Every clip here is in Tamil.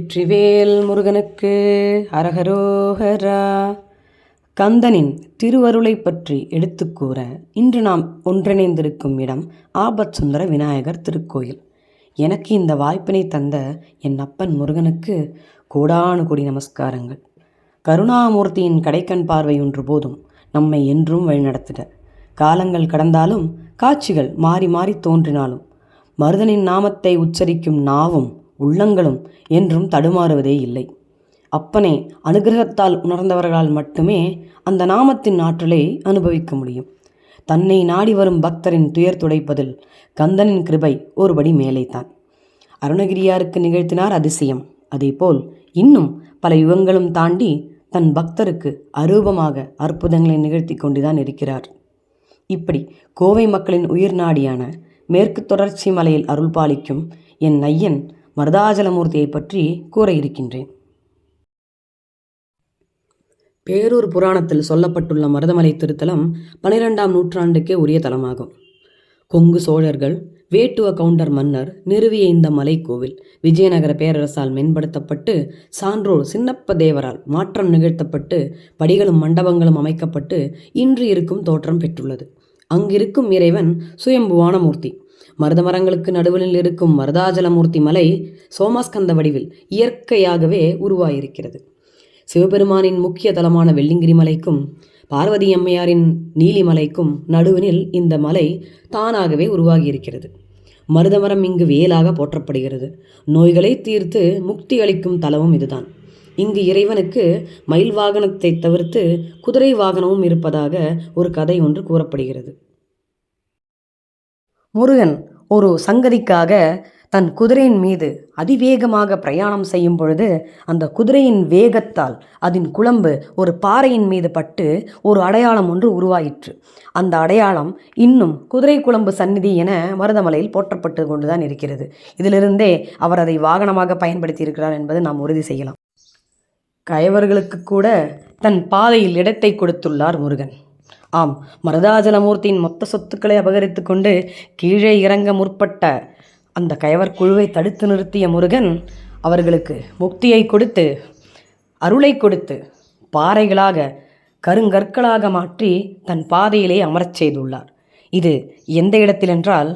வெற்றிவேல் முருகனுக்கு அரகரோகரா. கந்தனின் திருவருளை பற்றி எடுத்துக்கூற இன்று நாம் ஒன்றிணைந்திருக்கும் இடம் ஆபத் சுந்தர விநாயகர் திருக்கோயில். எனக்கு இந்த வாய்ப்பினை தந்த என் அப்பன் முருகனுக்கு கோடானு கோடி நமஸ்காரங்கள். கருணாமூர்த்தியின் கடைக்கண் பார்வை ஒன்று போதும் நம்மை என்றும் வழிநடத்திட. காலங்கள் கடந்தாலும் காட்சிகள் மாறி மாறி தோன்றினாலும் மருதனின் நாமத்தை உச்சரிக்கும் நாவும் உள்ளங்களும் என்றும் தடுமாறுவதே இல்லை. அப்பனே அனுகிரகத்தால் உணர்ந்தவர்களால் மட்டுமே அந்த நாமத்தின் ஆற்றலை அனுபவிக்க முடியும். தன்னை நாடி வரும் பக்தரின் துயர் துடைப்பதில் கந்தனின் கிருபை ஒருபடி மேலேதான். அருணகிரியாருக்கு நிகழ்த்தினார் அதிசயம். அதேபோல் இன்னும் பல யுகங்களும் தாண்டி தன் பக்தருக்கு அரூபமாக அற்புதங்களை நிகழ்த்தி கொண்டுதான் இருக்கிறார். இப்படி கோவை மக்களின் உயிர் நாடியான மேற்கு தொடர்ச்சி மலையில் அருள் பாலிக்கும் என் ஐயன் மருதாஜலமூர்த்தியை பற்றி கூற இருக்கின்றேன். பேரூர் புராணத்தில் சொல்லப்பட்டுள்ள மருதமலை திருத்தலம் 12ஆம் நூற்றாண்டுக்கே உரிய தலமாகும். கொங்கு சோழர்கள் வேட்டுவ கவுண்டர் மன்னர் நிறுவிய இந்த மலைக்கோவில் விஜயநகர பேரரசால் மேம்படுத்தப்பட்டு சான்றோர் சின்னப்ப தேவரால் மாற்றம் நிகழ்த்தப்பட்டு படிகளும் மண்டபங்களும் அமைக்கப்பட்டு இன்று இருக்கும் தோற்றம் பெற்றுள்ளது. அங்கிருக்கும் இறைவன் சுயம்புவான மூர்த்தி. மருத மரங்களுக்கு நடுவில் இருக்கும் மருதாஜலமூர்த்தி மலை சோமாஸ்கந்த வடிவில் இயற்கையாகவே உருவாயிருக்கிறது. சிவபெருமானின் முக்கிய தலமான வெள்ளிங்கிரி மலைக்கும் பார்வதி அம்மையாரின் நீலிமலைக்கும் நடுவினில் இந்த மலை தானாகவே உருவாகியிருக்கிறது. மருதமரம் இங்கு வேலாக போற்றப்படுகிறது. நோய்களை தீர்த்து முக்தி அளிக்கும் தலமும் இதுதான். இங்கு இறைவனுக்கு மயில் வாகனத்தை தவிர்த்து குதிரை வாகனமும் இருப்பதாக ஒரு கதை ஒன்று கூறப்படுகிறது. முருகன் ஒரு சங்கதிக்காக தன் குதிரையின் மீது அதிவேகமாக பிரயாணம் செய்யும் பொழுது அந்த குதிரையின் வேகத்தால் அதன் குளம்பு ஒரு பாறையின் மீது பட்டு ஒரு அடையாளம் ஒன்று உருவாயிற்று. அந்த அடையாளம் இன்னும் குதிரை குளம்பு சந்நிதி என மருதமலையில் போற்றப்பட்டு கொண்டுதான் இருக்கிறது. இதிலிருந்தே அவர் அதை வாகனமாக பயன்படுத்தி இருக்கிறார் என்பது நாம் உறுதி செய்யலாம். கயவர்களுக்கு கூட தன் பாதையில் இடத்தை கொடுத்துள்ளார் முருகன். ஆம், மருதாஜலமூர்த்தியின் மொத்த சொத்துக்களை அபகரித்து கொண்டு கீழே இறங்க முற்பட்ட அந்த கயவர் குழுவை தடுத்து நிறுத்திய முருகன் அவர்களுக்கு முக்தியை கொடுத்து அருளை கொடுத்து பாறைகளாக கருங்கற்களாக மாற்றி தன் பாதையிலே அமரச் செய்துள்ளார். இது எந்த இடத்தில் என்றால்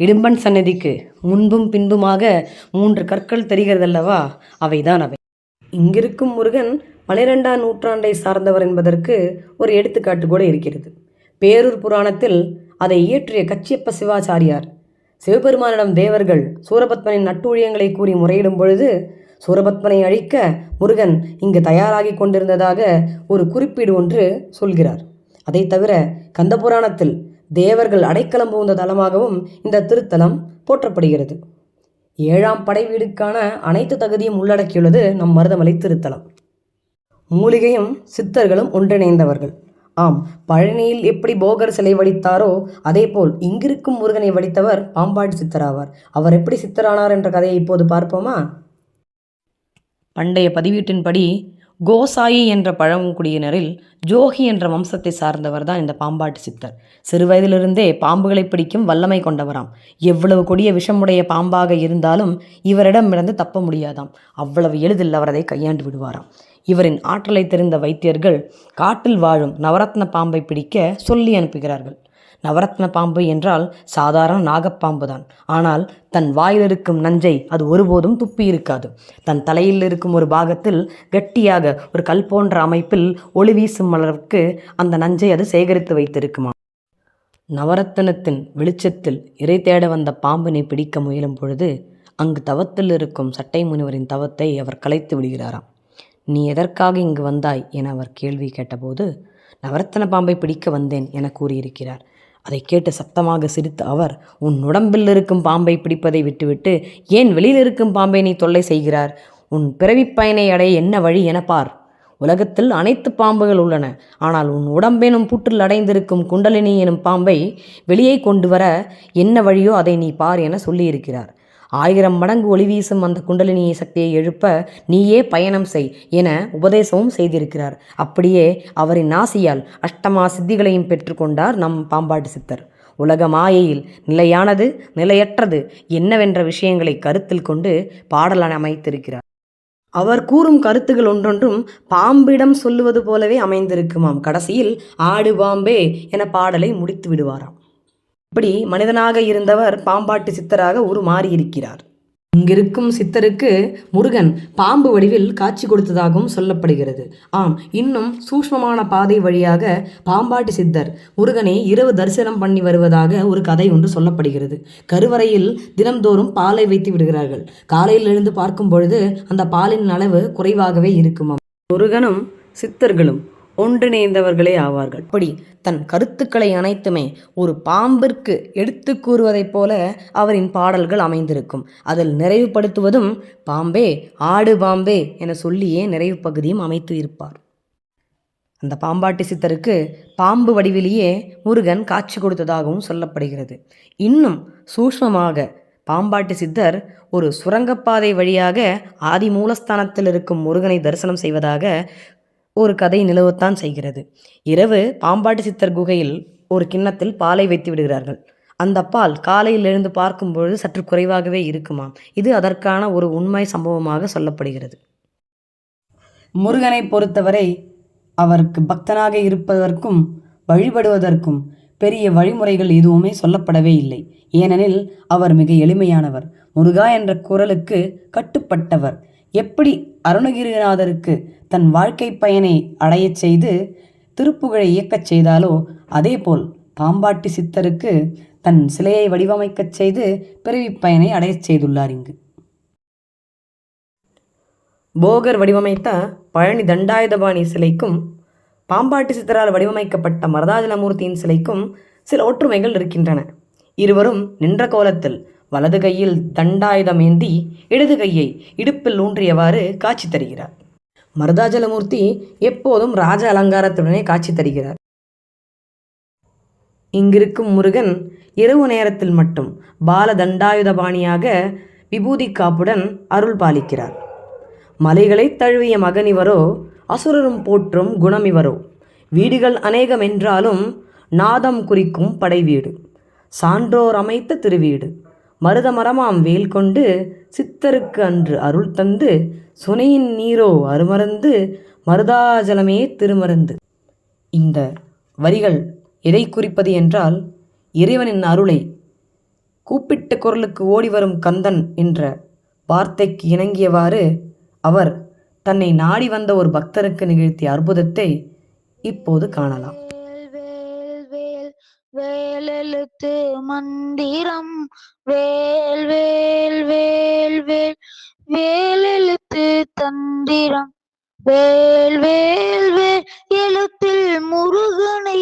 இடும்பன் சன்னதிக்கு முன்பும் பின்புமாக 3 கற்கள் தெரிகிறதல்லவா, அவைதான் அவை. இங்கிருக்கும் முருகன் 12ஆம் நூற்றாண்டை சார்ந்தவர் என்பதற்கு ஒரு எடுத்துக்காட்டு கூட இருக்கிறது. பேரூர் புராணத்தில் அதை இயற்றிய கச்சியப்ப சிவாச்சாரியார் சிவபெருமானிடம் தேவர்கள் சூரபத்மனின் நட்டூழியங்களை கூறி முறையிடும் பொழுது சூரபத்மனை அழிக்க முருகன் இங்கு தயாராகி கொண்டிருந்ததாக ஒரு குறிப்பீடு ஒன்று சொல்கிறார். அதை தவிர கந்த புராணத்தில் தேவர்கள் அடைக்கலம் புகுந்த தலமாகவும் இந்த திருத்தலம் போற்றப்படுகிறது. 7ஆம் படை வீடுக்கான அனைத்து தகுதியும் உள்ளடக்கியுள்ளது நம் மருதமலை திருத்தலம். மூலிகையும் சித்தர்களும் ஒன்றிணைந்தவர்கள். ஆம், பழனியில் எப்படி போகர் சிலை வடித்தாரோ அதேபோல் இங்கிருக்கும் முருகனை வடித்தவர் பாம்பாட்டி சித்தராவார். அவர் எப்படி சித்தரானார் என்ற கதையை இப்போது பார்ப்போமா? பண்டைய பதிவீட்டின்படி கோசாயி என்ற பழங்குடியினரில் ஜோகி என்ற வம்சத்தை சார்ந்தவர் தான் இந்த பாம்பாட்டி சித்தர். சிறுவயதிலிருந்தே பாம்புகளை பிடிக்கும் வல்லமை கொண்டவராம். எவ்வளவு கொடிய விஷமுடைய பாம்பாக இருந்தாலும் இவரிடமிருந்து தப்ப முடியாதாம். அவ்வளவு எளிதில் அவர் அதை கையாண்டு விடுவாராம். இவரின் ஆற்றலை தெரிந்த வைத்தியர்கள் காட்டில் வாழும் நவரத்ன பாம்பை பிடிக்க சொல்லி அனுப்புகிறார்கள். நவரத்ன பாம்பு என்றால் சாதாரண நாகப்பாம்பு தான். ஆனால் தன் வாயில் இருக்கும் நஞ்சை அது ஒருபோதும் துப்பி இருக்காது. தன் தலையில் இருக்கும் ஒரு பாகத்தில் கட்டியாக ஒரு கல் போன்ற அமைப்பில் ஒளி வீசும் அளவுக்கு அந்த நஞ்சை அது சேகரித்து வைத்திருக்குமா. நவரத்தினத்தின் வெளிச்சத்தில் இறை தேட வந்த பாம்பினை பிடிக்க முயலும் பொழுது அங்கு தவத்தில் இருக்கும் சட்டை முனிவரின் தவத்தை அவர் கலைத்து விடுகிறாராம். நீ எதற்காக இங்கு வந்தாய் என அவர் கேள்வி கேட்டபோது நவரத்தன பாம்பை பிடிக்க வந்தேன் என கூறியிருக்கிறார். அதை கேட்டு சத்தமாக சிரித்த அவர், உன் உடம்பில் இருக்கும் பாம்பை பிடிப்பதை விட்டுவிட்டு ஏன் வெளியில் இருக்கும் பாம்பை நீ தொல்லை செய்கிறார்? உன் பிறவிப் பயனை அடைய என்ன வழி என பார். உலகத்தில் அனைத்து பாம்புகள் உள்ளன. ஆனால் உன் உடம்பெனும் புற்றில் அடைந்திருக்கும் குண்டலினி எனும் பாம்பை வெளியே கொண்டு வர என்ன வழியோ அதை நீ பார் என சொல்லியிருக்கிறார். 1000 மடங்கு ஒளி வீசும் அந்த குண்டலினியை சக்தியை எழுப்ப நீயே பயணம் செய் என உபதேசமும் செய்திருக்கிறார். அப்படியே அவரின் ஆசியால் அஷ்டமா சித்திகளையும் பெற்றுக்கொண்டார் நம் பாம்பாட்டி சித்தர். உலக மாயையில் நிலையானது நிலையற்றது என்னவென்ற விஷயங்களை கருத்தில் கொண்டு பாடல் அமைத்திருக்கிறார். அவர் கூறும் கருத்துகள் ஒன்றொன்றும் பாம்பிடம் சொல்லுவது போலவே அமைந்திருக்குமாம். கடைசியில் ஆடு பாம்பே என பாடலை முடித்து விடுவாராம். இப்படி மனிதனாக இருந்தவர் பாம்பாட்டி சித்தராக உருமாறியிருக்கிறார். இங்கிருக்கும் சித்தருக்கு முருகன் பாம்பு வடிவில் காட்சி கொடுத்ததாகவும் சொல்லப்படுகிறது. ஆம், இன்னும் சூஷ்மமான பாதை வழியாக பாம்பாட்டி சித்தர் முருகனை இரவு தரிசனம் பண்ணி வருவதாக ஒரு கதை ஒன்று சொல்லப்படுகிறது. கருவறையில் தினம்தோறும் பாலை வைத்து விடுகிறார்கள். காலையில் எழுந்து பார்க்கும் பொழுது அந்த பாலின் அளவு குறைவாகவே இருக்குமாம். முருகனும் சித்தர்களும் ஒன்றிணைந்தவர்களே ஆவார்கள். அப்படி தன் கருத்துக்களை அனைத்துமே ஒரு பாம்பிற்கு எடுத்து கூறுவதைப் போல அவரின் பாடல்கள் அமைந்திருக்கும். அதில் நிறைவுபடுத்துவதும் பாம்பே ஆடு பாம்பே என சொல்லியே நிறைவு பகுதியும் அமைத்து இருப்பார். அந்த பாம்பாட்டி சித்தருக்கு பாம்பு வடிவிலேயே முருகன் காட்சி கொடுத்ததாகவும் சொல்லப்படுகிறது. இன்னும் சூஷ்மமாக பாம்பாட்டி சித்தர் ஒரு சுரங்கப்பாதை வழியாக ஆதி மூலஸ்தானத்தில் இருக்கும் முருகனை தரிசனம் செய்வதாக ஒரு கதை நிலவத்தான் செய்கிறது. இரவு பாம்பாட்டி சித்தர் குகையில் ஒரு கிண்ணத்தில் பாலை வைத்து விடுகிறார்கள். அந்த பால் காலையில் எழுந்து பார்க்கும்பொழுது சற்று குறைவாகவே இருக்குமாம். இது அதற்கான ஒரு உண்மை சம்பவமாக சொல்லப்படுகிறது. முருகனை பொறுத்தவரை அவருக்கு பக்தனாக இருப்பதற்கும் வழிபடுவதற்கும் பெரிய வழிமுறைகள் எதுவுமே சொல்லப்படவே இல்லை. ஏனெனில் அவர் மிக எளிமையானவர். முருகா என்ற குரலுக்கு கட்டுப்பட்டவர். எப்படி அருணகிரிநாதருக்கு தன் வாழ்க்கை பயனை அடையச் செய்து திருப்புகழை இயக்கச் செய்தாலோ அதேபோல் பாம்பாட்டி சித்தருக்கு தன் சிலையை வடிவமைக்கச் செய்து பிறவி பயனை அடையச் செய்துள்ளார். இங்கு போகர் வடிவமைத்த பழனி தண்டாயுதபாணி சிலைக்கும் பாம்பாட்டி சித்தரால் வடிவமைக்கப்பட்ட மருதாஜலமூர்த்தியின் சிலைக்கும் சில ஒற்றுமைகள் இருக்கின்றன. இருவரும் நின்ற கோலத்தில் வலது கையில் தண்டாயுதம் ஏந்தி இடது கையை இடுப்பில் ஊன்றியவாறு காட்சி தருகிறார். மருதாஜலமூர்த்தி எப்போதும் ராஜ அலங்காரத்துடனே காட்சி தருகிறார். இங்கிருக்கும் முருகன் இரவு நேரத்தில் மட்டும் பால தண்டாயுதபாணியாக விபூதி காப்புடன் அருள் பாலிக்கிறார். மலைகளை தழுவிய மகனிவரோ, அசுரரும் போற்றும் குணமிவரோ, வீடுகள் அநேகம் என்றாலும் நாதம் குறிக்கும் படை வீடு, சான்றோர் அமைத்த திருவீடு, மருத மரமாம் வேல் கொண்டு சித்தருக்கு அன்று அருள் தந்து, சுனையின் நீரோ அருமருந்து, மருதாஜலமே திருமருந்து. இந்த வரிகள் எதை குறிப்பது என்றால், இறைவனின் அருளை கூப்பிட்ட குரலுக்கு ஓடிவரும் கந்தன் என்ற வார்த்தைக்கு இணங்கியவாறு அவர் தன்னை நாடி வந்த ஒரு பக்தருக்கு நிகழ்த்திய அற்புதத்தை இப்போது காணலாம். வேலெழுத்து மந்திரம் வேல் வேல் வேல் வேல் வேலெழுத்து தந்திரம் வேல் வேல் வேல் எழுத்தில் முருகனை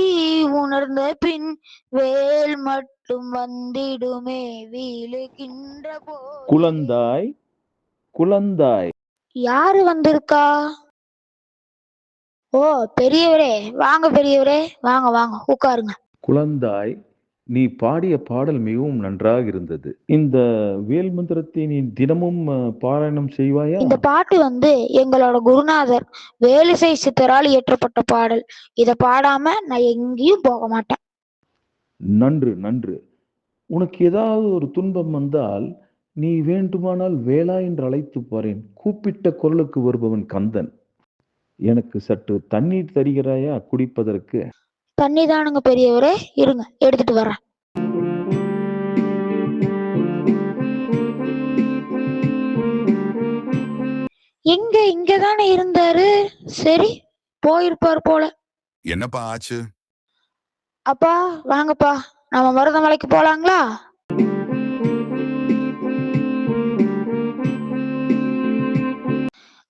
உணர்ந்த பின் வேல் மட்டும் வந்திடுமே வீழுகின்ற போது. குழந்தாய் குழந்தாய் யாரு வந்திருக்கா? ஓ, பெரியவரே வாங்க, பெரியவரே வாங்க வாங்க உட்காருங்க. குழந்தாய், நீ பாடிய பாடல் மிகவும் நன்றாக இருந்தது. இந்த வேல் மந்திரத்தை நீ தினமும் பாராயணம் செய்வாயா? இந்த பாட்டு எங்களோட குருநாதர் வேலிசை சித்தரால் இயற்றப்பட்ட பாடல். இத பாடாம நான் எங்கேயும் போக மாட்டேன். நன்று நன்று. உனக்கு ஏதாவது ஒரு துன்பம் வந்தால் நீ வேண்டுமானால் வேளா என்று அழைத்து பாரேன். கூப்பிட்ட குரலுக்கு வருபவன் கந்தன். எனக்கு சற்று தண்ணீர் தருகிறாயா குடிப்பதற்கு? தண்ணி தானுங்க பெரியவரே, இருங்க எடுத்துட்டு வரேன். இங்கதானே இருந்தாரு. சரி, போயிருப்பார் போல. என்னப்பா ஆச்சு? அப்பா வாங்கப்பா, நம்ம மருதமலைக்கு போலாங்களா?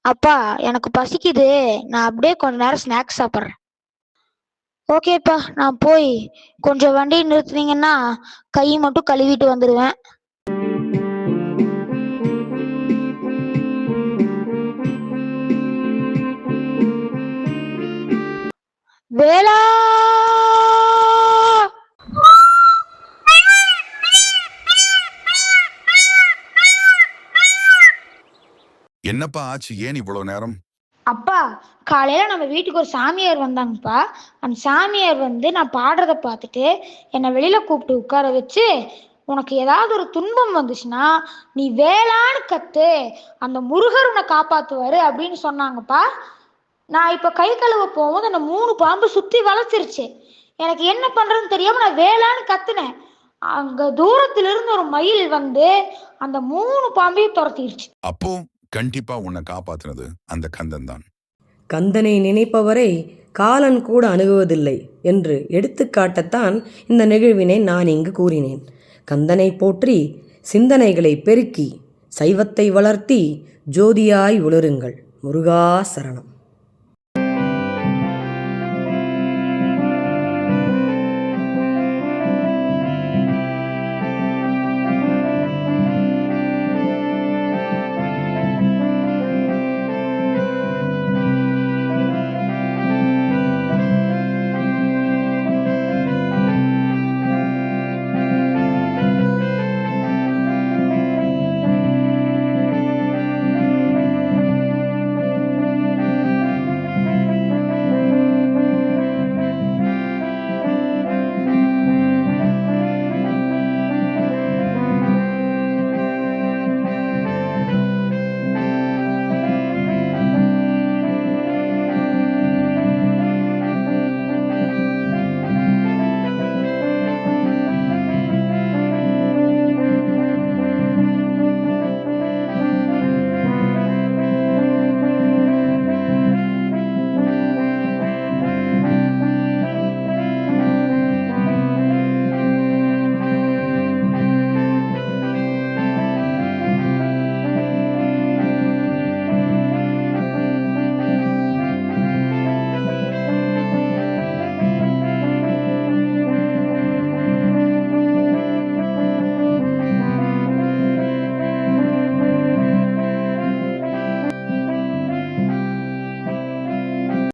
அப்பா எனக்கு பசிக்குது, நான் அப்படியே கொஞ்ச நேரம் ஸ்நாக்ஸ் சாப்பிட்றேன். ஓகேப்பா, நான் போய் கொஞ்சம் வண்டியை நிறுத்துனீங்கன்னா கை மட்டும் கழுவிட்டு வந்துடுவேன். வேளா, என்னப்பா ஆச்சு? ஏன் இவ்வளவு நேரம்? அப்பா, காலையில நம்ம வீட்டுக்கு ஒரு சாமியார் வந்தாங்கப்பா. அந்த சாமியார் நான் பாடுறத பார்த்துட்டு என்னை வெளியில கூப்பிட்டு உட்கார வச்சு உனக்கு ஏதாவது ஒரு துன்பம் வந்துச்சுன்னா நீ வேளான்னு கத்து, அந்த முருகர் உன்னை காப்பாத்துவாரு அப்படின்னு சொன்னாங்கப்பா. நான் இப்ப கை கழுவ போகும்போது அந்த 3 பாம்பு சுத்தி வளைச்சிருச்சு. எனக்கு என்ன பண்றதுன்னு தெரியாம நான் வேளான்னு கத்துனேன். அங்க தூரத்துல இருந்து ஒரு மயில் வந்து அந்த 3 பாம்பையும் துரத்திடுச்சு. அப்போ கண்டிப்பா உன்னை காப்பாத்துனது அந்த கந்தன் தான். கந்தனை நினைப்பவரை காலன் கூட அணுகுவதில்லை என்று எடுத்துக்காட்டத்தான் இந்த நிகழ்வினை நான் இங்கு கூறினேன். கந்தனை போற்றி சிந்தனைகளை பெருக்கி சைவத்தை வளர்த்தி ஜோதியாய் ஒளிருங்கள். முருகா சரணம்.